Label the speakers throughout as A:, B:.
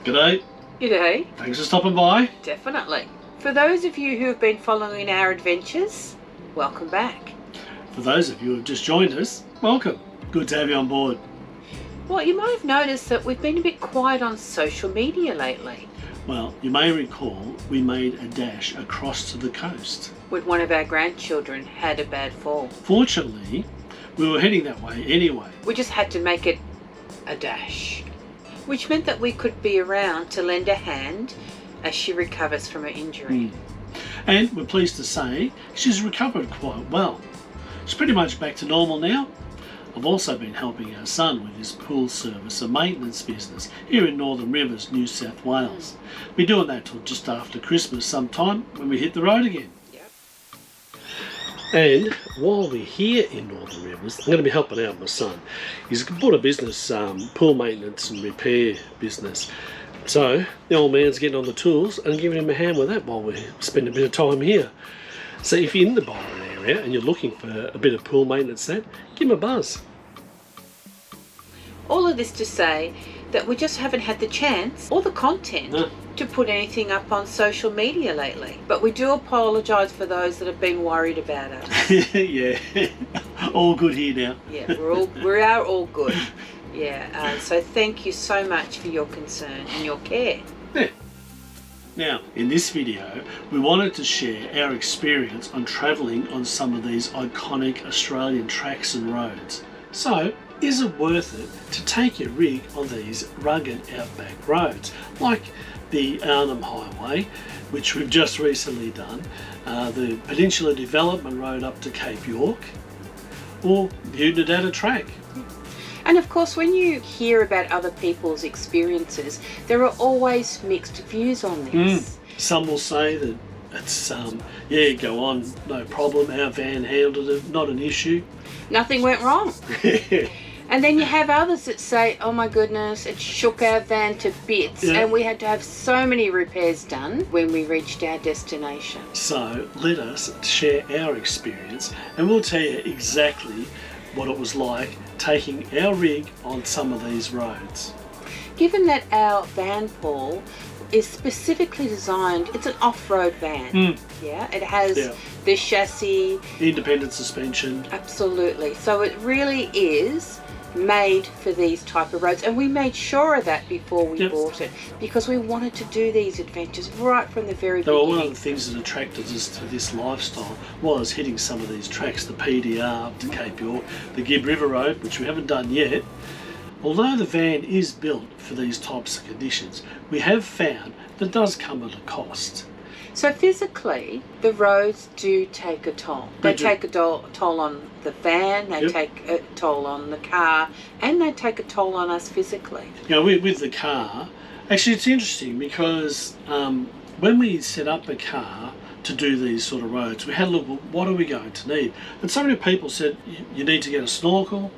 A: G'day.
B: G'day.
A: Thanks for stopping by.
B: Definitely. For those of you who have been following our adventures, welcome back.
A: For those of you who have just joined us, welcome. Good to have you on board.
B: Well, you might have noticed that we've been a bit quiet on social media lately.
A: Well, you may recall we made a dash across to the coast.
B: When one of our grandchildren had a bad fall.
A: Fortunately, we were heading that way anyway.
B: We just had to make it a dash, which meant that we could be around to lend a hand as she recovers from her injury.
A: And we're pleased to say she's recovered quite well. She's pretty much back to normal now. I've also been helping our son with his pool service and maintenance business here in Northern Rivers, New South Wales. We're doing that till just after Christmas sometime when we hit the road again.
B: Yep.
A: And while we're here in Northern Rivers, I'm going to be helping out my son. He's bought a business, pool maintenance and repair business. So the old man's getting on the tools and giving him a hand with that while we spend a bit of time here. So if you're in the Byron area and you're looking for a bit of pool maintenance then, give him a buzz.
B: All of this to say that we just haven't had the chance or the content to put anything up on social media lately. But we do apologise for those that have been worried about us.
A: Yeah, all good here now.
B: Yeah, we are all good. Yeah, so thank you so much for your concern and your care.
A: Yeah. Now, in this video, we wanted to share our experience on travelling on some of these iconic Australian tracks and roads. So, is it worth it to take your rig on these rugged outback roads, like the Arnhem Highway, which we've just recently done, the Peninsula Development Road up to Cape York, or the Unadilla Track?
B: And of course, when you hear about other people's experiences, there are always mixed views on this.
A: Some will say that it's, yeah, go on, no problem, our van handled it, not an issue.
B: Nothing went wrong. And then you have others that say, oh my goodness, it shook our van to bits, and we had to have so many repairs done when we reached our destination.
A: So let us share our experience and we'll tell you exactly what it was like taking our rig on some of these roads.
B: Given that our van, Paul, is specifically designed, it's an off-road van. Yeah, it has the chassis,
A: independent suspension.
B: Absolutely. So it really is made for these type of roads, and we made sure of that before we bought it, because we wanted to do these adventures right from the very beginning.
A: One of the things that attracted us to this lifestyle was hitting some of these tracks, the PDR up to Cape York, the Gibb River Road, which we haven't done yet. Although the van is built for these types of conditions, we have found that it does come at a cost.
B: So physically, the roads do take a toll. They take a toll on the van, they take a toll on the car, and they take a toll on us physically.
A: You know, with the car, actually it's interesting because when we set up a car to do these sort of roads, we had a look at what are we going to need. And so many people said you need to get a snorkel,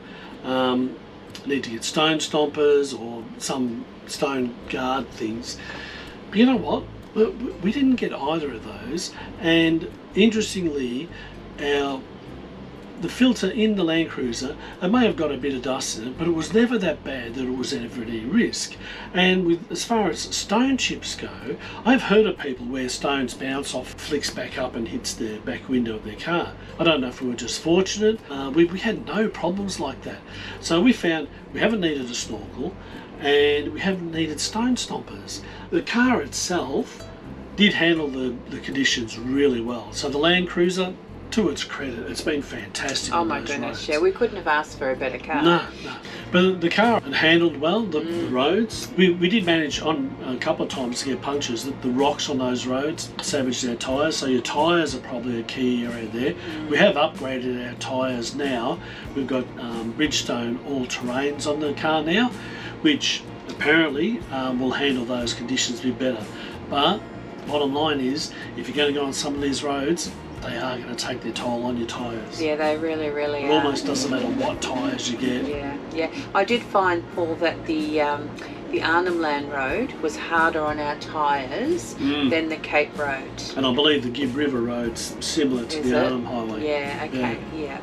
A: need to get stone stompers or some stone guard things. But you know what? We didn't get either of those, and interestingly, the filter in the Land Cruiser, it may have got a bit of dust in it, but it was never that bad that it was ever any risk. And as far as stone chips go, I've heard of people where stones bounce off, flicks back up and hits the back window of their car. I don't know if we were just fortunate. We had no problems like that. So we found we haven't needed a snorkel, and we haven't needed stone stompers. The car itself did handle the conditions really well. So the Land Cruiser, to its credit, it's been fantastic.
B: Oh my goodness, yeah, we couldn't have asked for a better car.
A: No. But the car handled well, the roads. We did manage on a couple of times to get punctures. The rocks on those roads savaged our tyres, so your tyres are probably a key area there. We have upgraded our tyres now. We've got Bridgestone all-terrains on the car now, which apparently will handle those conditions a bit better. But bottom line is, if you're going to go on some of these roads, they are going to take their toll on your tyres.
B: Yeah, they really are.
A: It almost doesn't matter what tyres you get.
B: Yeah. I did find, Paul, that the Arnhem Land Road was harder on our tyres than the Cape Road.
A: And I believe the Gibb River Road's similar to the Arnhem Highway.
B: Yeah, okay, yeah.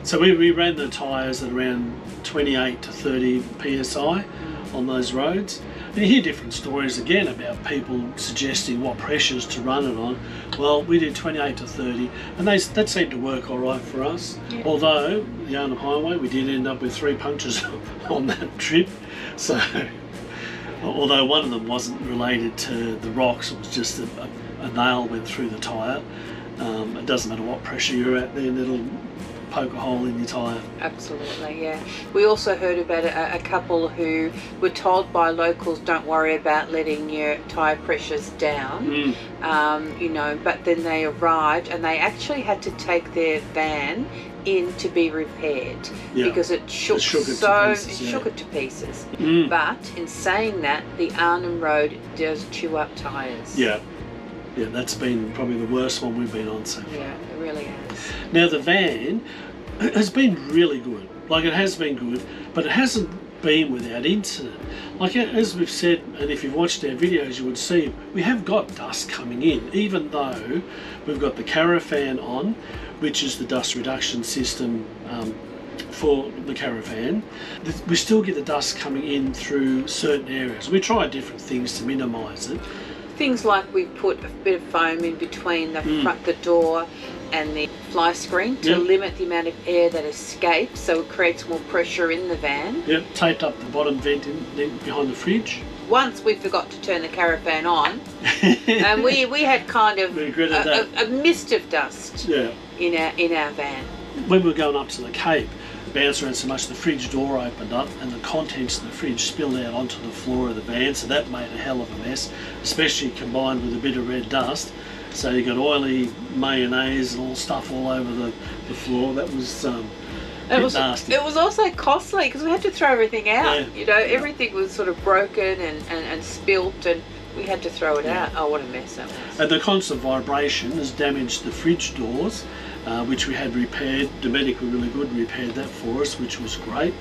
A: So we ran the tyres at around 28 to 30 psi on those roads. And you hear different stories again about people suggesting what pressures to run it on. Well, we did 28 to 30, and that seemed to work all right for us.
B: Yeah.
A: Although, the Arnhem Highway, we did end up with 3 punctures on that trip. So, although one of them wasn't related to the rocks, it was just a nail went through the tyre. It doesn't matter what pressure you're at then, it'll poke a hole in your tyre.
B: Absolutely, yeah. We also heard about a couple who were told by locals, don't worry about letting your tyre pressures down, but then they arrived and they actually had to take their van in to be repaired because it shook it to pieces. But in saying that, the Arnhem Road does chew up tyres.
A: Yeah, that's been probably the worst one we've been on so far.
B: Yeah, it really has.
A: Now the van has been really good. Like, it has been good, but it hasn't been without incident. Like, as we've said, and if you've watched our videos, you would see we have got dust coming in, even though we've got the caravan on, which is the dust reduction system for the caravan. We still get the dust coming in through certain areas. We try different things to minimise it.
B: Things like we put a bit of foam in between the door and the fly screen to limit the amount of air that escapes, so it creates more pressure in the van.
A: Yep, taped up the bottom vent behind the fridge.
B: Once we forgot to turn the caravan on, and we had kind of a mist of dust in our van.
A: When we were going up to the Cape, bounced around so much the fridge door opened up and the contents of the fridge spilled out onto the floor of the van, so that made a hell of a mess, especially combined with a bit of red dust. So you got oily mayonnaise and all stuff all over the floor. That was nasty. It
B: was also costly because we had to throw everything out. Everything was sort of broken and spilt, and we had to throw it out. Oh, what a mess that was.
A: And the constant vibration has damaged the fridge doors, which we had repaired. Dometic were really good and repaired that for us, which was great.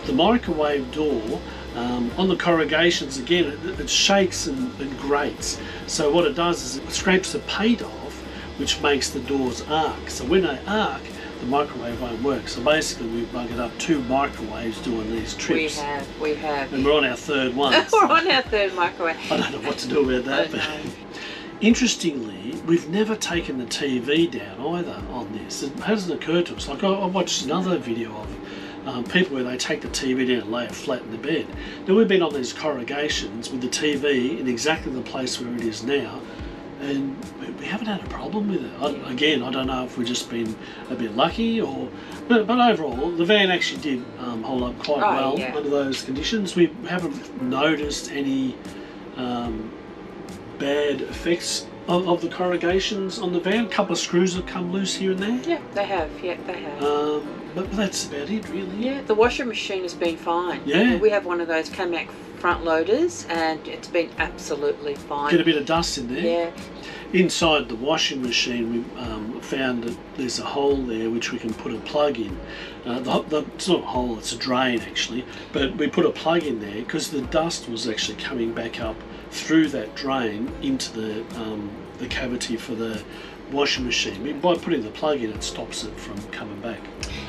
A: The microwave door, on the corrugations again, it shakes and grates. So what it does is it scrapes the paint off, which makes the doors arc. So when they arc, the microwave won't work. So basically we've buggered up 2 microwaves doing these trips.
B: We have.
A: And we're on our 3rd one.
B: We're on our 3rd microwave.
A: I don't know what to do about that. But interestingly, we've never taken the TV down either on this. It hasn't occurred to us. Like, I watched another video of people where they take the TV down and lay it flat in the bed. Now, we've been on these corrugations with the TV in exactly the place where it is now, and we haven't had a problem with it. Again, I don't know if we've just been a bit lucky, but overall, the van actually did hold up quite well under those conditions. We haven't noticed any bad effects of the corrugations on the van. A couple of screws have come loose here and there.
B: Yeah, they have.
A: But that's about it, really.
B: Yeah, the washing machine has been fine.
A: Yeah.
B: We have one of those Camac front loaders, and it's been absolutely fine.
A: Get a bit of dust in there.
B: Yeah.
A: Inside the washing machine, we found that there's a hole there which we can put a plug in. It's not a hole, it's a drain actually, but we put a plug in there because the dust was actually coming back up through that drain into the cavity for the washing machine. By putting the plug in, it stops it from coming back.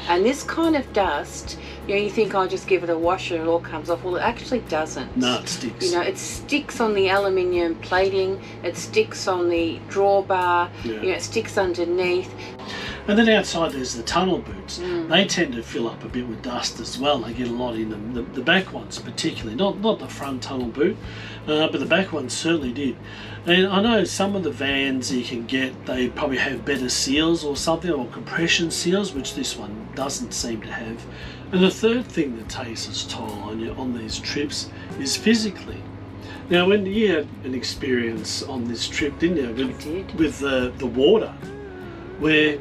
B: And this kind of dust, you think I'll just give it a wash and it all comes off. Well, it actually doesn't.
A: No, it sticks.
B: It sticks on the aluminium plating, it sticks on the drawbar, it sticks underneath.
A: And then outside there's the tunnel boots. They tend to fill up a bit with dust as well. They get a lot in them. The back ones particularly, not the front tunnel boot, but the back ones certainly did. And I know some of the vans you can get, they probably have better seals or something, or compression seals, which this one doesn't seem to have. And the third thing that takes its toll on you on these trips is physically. Now, when you had an experience on this trip, didn't you? With the water, where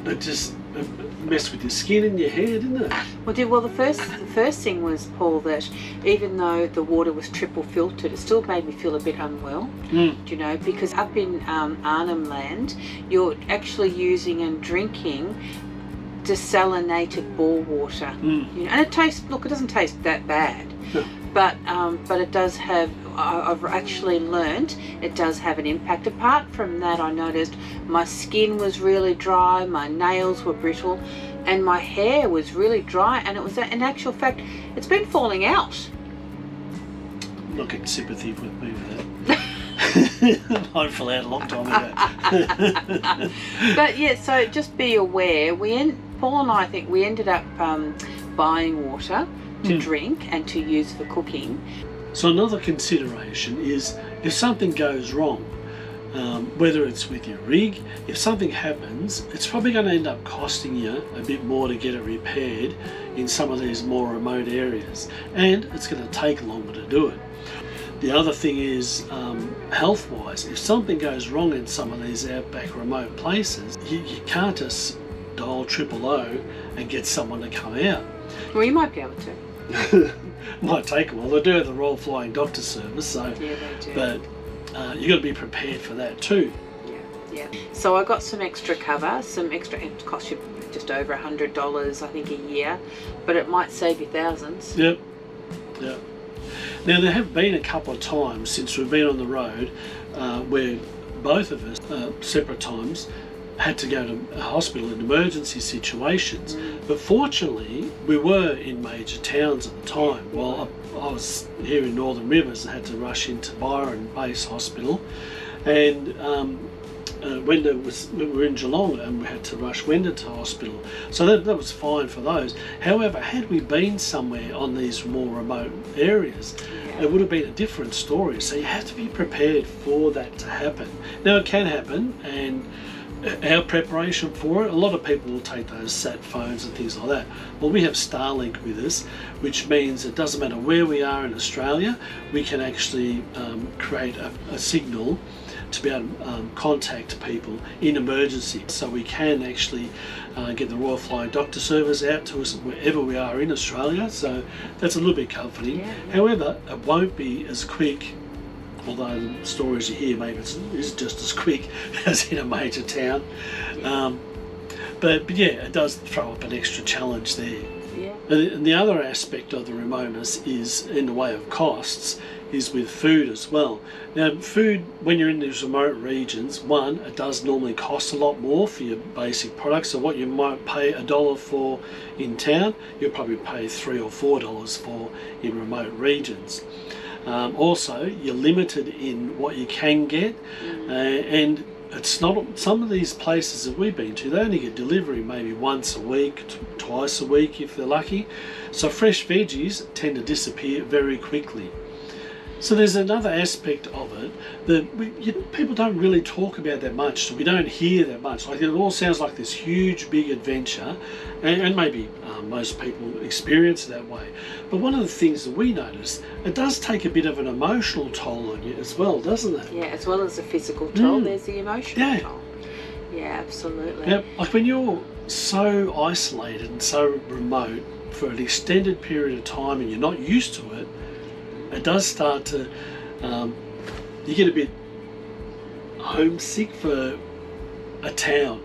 A: it just messed with your skin and your hair, didn't it?
B: Well, the first thing was, Paul, that even though the water was triple filtered, it still made me feel a bit unwell. Because up in Arnhem Land, you're actually using and drinking desalinated bore water. And it doesn't taste that bad. But it does have, I've actually learnt, it does have an impact. Apart from that, I noticed my skin was really dry, my nails were brittle, and my hair was really dry, and it was, in actual fact, it's been falling out.
A: not getting sympathy with me with that. I fell out a long time ago.
B: But yeah, so just be aware. Paul and I think we ended up buying water to drink and to use for cooking.
A: So another consideration is if something goes wrong, whether it's with your rig, if something happens, it's probably going to end up costing you a bit more to get it repaired in some of these more remote areas, and it's going to take longer to do it. The other thing is health-wise, if something goes wrong in some of these outback remote places, you can't just dial 000 and get someone to come out.
B: Well, you might be able to.
A: Might take a while. They do have the Royal Flying Doctor Service, so
B: Yeah, they do.
A: but you've got to be prepared for that too.
B: Yeah. So I got some extra cover, it costs you just over $100, I think, a year, but it might save you thousands.
A: Yep. Now there have been a couple of times since we've been on the road where both of us, separate times, had to go to a hospital in emergency situations. But fortunately, we were in major towns at the time. Well, I was here in Northern Rivers and had to rush into Byron Base Hospital, and we were in Geelong and we had to rush Wenda to hospital. So that was fine for those. However, had we been somewhere on these more remote areas, it would have been a different story. So you have to be prepared for that to happen. Now it can happen, and our preparation for it, a lot of people will take those sat phones and things like that. Well, we have Starlink with us, which means it doesn't matter where we are in Australia, we can actually create a signal to be able to contact people in emergency. So we can actually get the Royal Flying Doctor Service out to us wherever we are in Australia, so that's a little bit comforting. However, it won't be as quick, although the stories you hear maybe it's just as quick as in a major town. But yeah, it does throw up an extra challenge there. And the other aspect of the remoteness is, in the way of costs, is with food as well. Now food, when you're in these remote regions, one, it does normally cost a lot more for your basic products. So what you might pay $1 for in town, you'll probably pay $3 or $4 for in remote regions. Also, you're limited in what you can get, and it's not, some of these places that we've been to, they only get delivery maybe once a week, twice a week if they're lucky. So fresh veggies tend to disappear very quickly. So there's another aspect of it that people don't really talk about that much, so we don't hear that much. Like, it all sounds like this huge big adventure, and maybe most people experience it that way. But one of the things that we notice, it does take a bit of an emotional toll on you as well, doesn't it?
B: Yeah, as well as the physical toll, there's the emotional toll. Yeah, absolutely.
A: Yeah, like when you're so isolated and so remote for an extended period of time and you're not used to it, it does start to, you get a bit homesick for a town.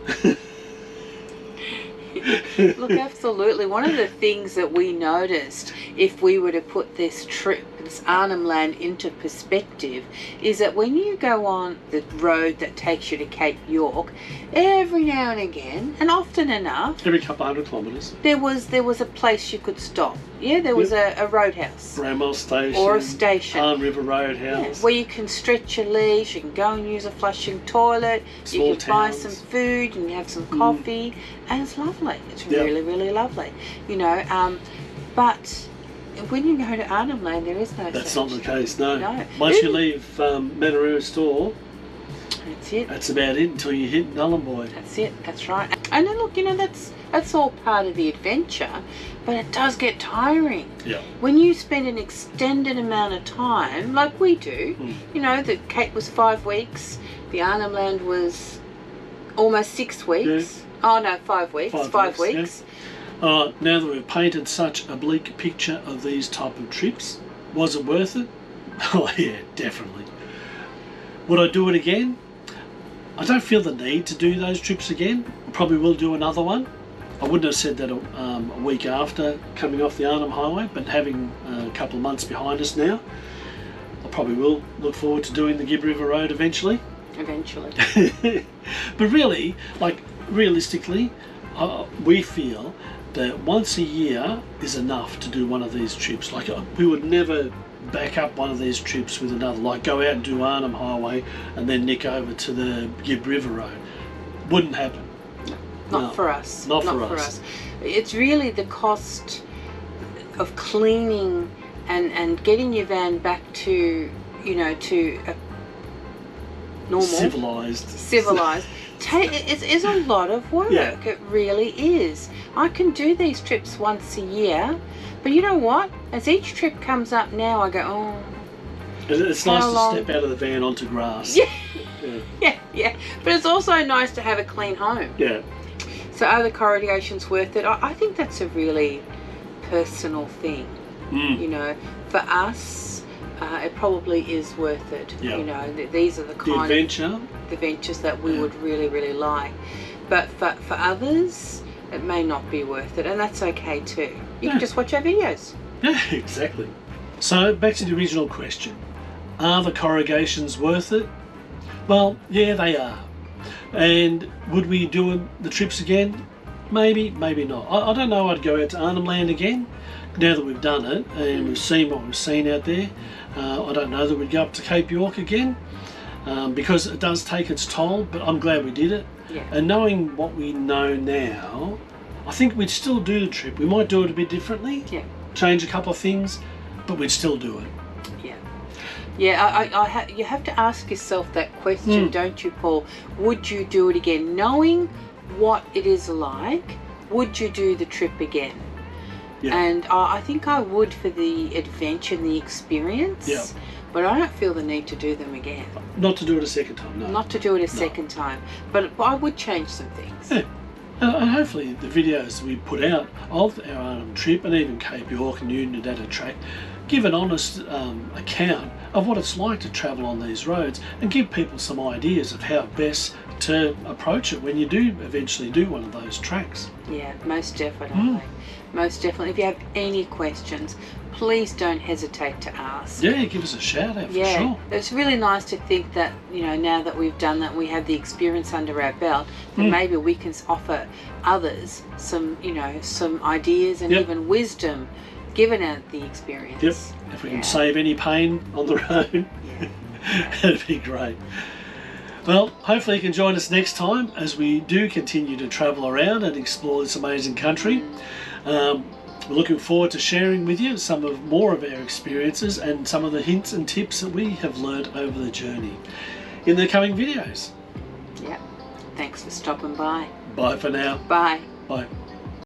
B: Look, absolutely. One of the things that we noticed, if we were to put this trip, this Arnhem Land, into perspective, is that when you go on the road that takes you to Cape York, every now and again, and often enough,
A: every couple 100 kilometres,
B: there was a place you could stop. Yeah, there was a roadhouse.
A: Bramwell Station.
B: Or a station.
A: Palm River Roadhouse.
B: Where you can stretch your legs, you can go and use a flushing toilet,
A: Small
B: you can buy
A: towns.
B: some food and you have some coffee, and it's lovely. It's really, really lovely. You know, but when you go to Arnhem Land, there is no
A: That's
B: such.
A: not the case, no.
B: No.
A: Once you leave Mataroo store,
B: that's it.
A: that's about it until you hit Nullarbor.
B: That's it. That's right. And then look, you know, that's all part of the adventure, but it does get tiring.
A: Yeah.
B: When you spend an extended amount of time, like we do, you know, the Cape was 5 weeks, the Arnhem Land was almost 6 weeks.
A: Yeah.
B: Oh no, 5 weeks. 5 weeks.
A: Yeah. Now that we've painted such a bleak picture of these type of trips, was it worth it? Oh yeah, definitely. Would I do it again? I don't feel the need to do those trips again. I probably will do another one. I wouldn't have said that a week after coming off the Arnhem Highway, but having a couple of months behind us now, I probably will look forward to doing the Gibb River Road eventually. But really, like, realistically, we feel that once a year is enough to do one of these trips. Like, we would never back up one of these trips with another, like go out and do Arnhem Highway and then nick over to the Gibb River Road. Wouldn't happen.
B: Not for us.
A: Not for us.
B: It's really the cost of cleaning and getting your van back to, you know, to a normal, civilized. It's a lot of work.
A: Yeah.
B: It really is. I can do these trips once a year, but you know what? As each trip comes up now, I go, oh.
A: It's nice to step out of the van onto grass.
B: Yeah. But it's also nice to have a clean home.
A: Yeah.
B: So are the corrugations worth it? I think that's a really personal thing. You know, for us, it probably is worth it.
A: Yeah.
B: You know, these are the kind of adventures that we would really, really like. But for others, it may not be worth it, and that's okay too. You can just watch our videos.
A: Yeah, exactly. So back to the original question. Are the corrugations worth it? Well, yeah, they are. And would we do the trips again? Maybe, maybe not. I don't know I'd go out to Arnhem Land again, now that we've done it and we've seen what we've seen out there. I don't know that we'd go up to Cape York again, because it does take its toll, but I'm glad we did it.
B: Yeah.
A: And knowing what we know now, I think we'd still do the trip. We might do it a bit differently, change a couple of things, but we'd still do it.
B: Yeah, you have to ask yourself that question, don't you, Paul? Would you do it again? Knowing what it is like, would you do the trip again?
A: Yeah.
B: And I think I would for the adventure and the experience.
A: Yeah.
B: But I don't feel the need to do them again.
A: Not to do it a second time, no.
B: Not to do it a second time. But I would change some things.
A: Yeah. And hopefully the videos we put out of our Arnhem trip and even Cape York and Unadata track give an honest account of what it's like to travel on these roads and give people some ideas of how best to approach it when you do eventually do one of those tracks.
B: Yeah, most definitely. Most definitely. If you have any questions, please don't hesitate to ask.
A: Yeah, give us a shout out for sure.
B: It's really nice to think that, you know, now that we've done that, we have the experience under our belt, that maybe we can offer others some, you know, some ideas and even wisdom given out the experience.
A: Yep. If we can save any pain on the road, that'd be great. Well, hopefully you can join us next time as we do continue to travel around and explore this amazing country. We're looking forward to sharing with you some of more of our experiences and some of the hints and tips that we have learned over the journey in the coming videos.
B: Yeah. Thanks for stopping by.
A: Bye for now.
B: Bye.
A: Bye.